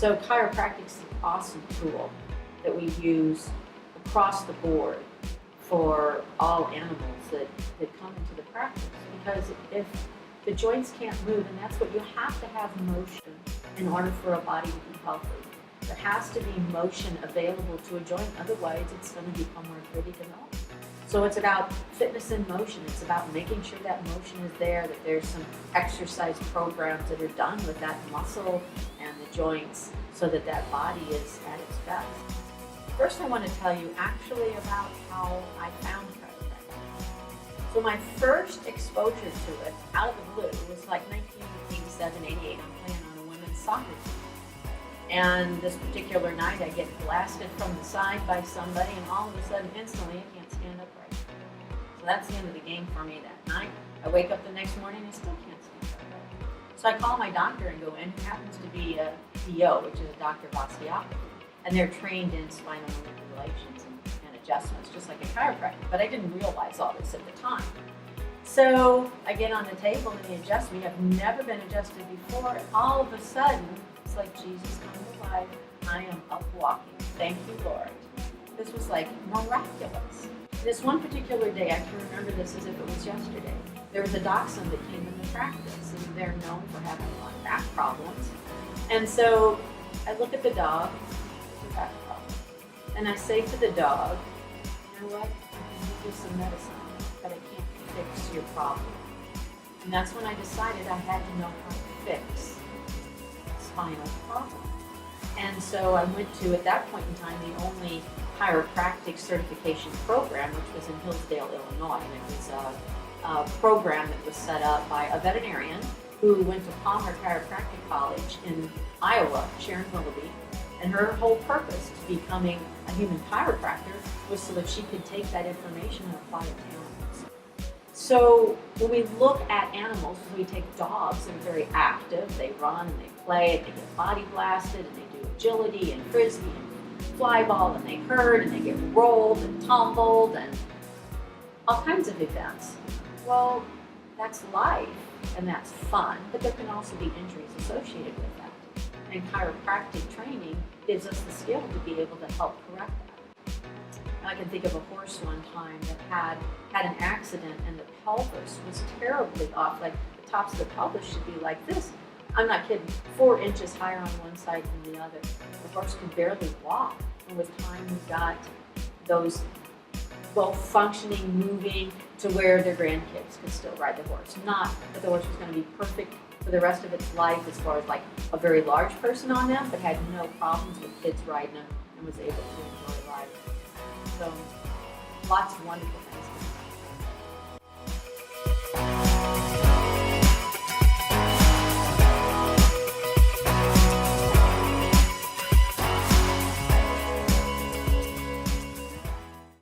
So chiropractic is an awesome tool that we use across the board for all animals that come into the practice. Because if the joints can't move, and that's what you have to have motion in order for a body to be healthy. There has to be motion available to a joint, otherwise it's going to become arthritic and all. So it's about fitness in motion. It's about making sure that motion is there, that there's some exercise programs that are done with that muscle and the joints so that that body is at its best. First, I want to tell you actually about how I found chiropractic. So my first exposure to it, out of the blue, was like 1987, 88. I'm playing on a women's soccer team. And this particular night, I get blasted from the side by somebody, and all of a sudden, instantly, I can't stand upright. So that's the end of the game for me that night. I wake up the next morning and still can't stand upright. So I call my doctor and go in, who happens to be a DO, which is a doctor of osteopathy. And they're trained in spinal manipulations and adjustments, just like a chiropractor. But I didn't realize all this at the time. So I get on the table and they adjust me. I've never been adjusted before. And all of a sudden, it's like Jesus come to life. I am up walking. Thank you, Lord. This was like miraculous. This one particular day, I can remember this as if it was yesterday. There was a dachshund that came into practice, and they're known for having a lot of back problems. And so I look at the dog, it's a back problem. And I say to the dog, you know what? I can give you some medicine, but I can't fix your problem. And that's when I decided I had to know how to fix spinal problem. And so I went to, at that point in time, the only chiropractic certification program, which was in Hillsdale, Illinois. And it was a program that was set up by a veterinarian who went to Palmer Chiropractic College in Iowa, Sharon Willoughby. And her whole purpose to becoming a human chiropractor was so that she could take that information and apply it to animals. So when we look at animals, we take dogs that are very active, they run and they play and they get body blasted and they do agility and frisbee and fly ball and they hurt and they get rolled and tumbled and all kinds of events. Well, that's life and that's fun, but there can also be injuries associated with that. And chiropractic training gives us the skill to be able to help correct that. I can think of a horse one time that had an accident and the pelvis was terribly off. Like the tops of the pelvis should be like this. I'm not kidding, 4 inches higher on one side than the other. The horse could barely walk. And with time, we got those both functioning, moving to where their grandkids could still ride the horse. Not that the horse was going to be perfect for the rest of its life as far as like a very large person on them, but had no problems with kids riding them and was able to enjoy life. So lots of wonderful things.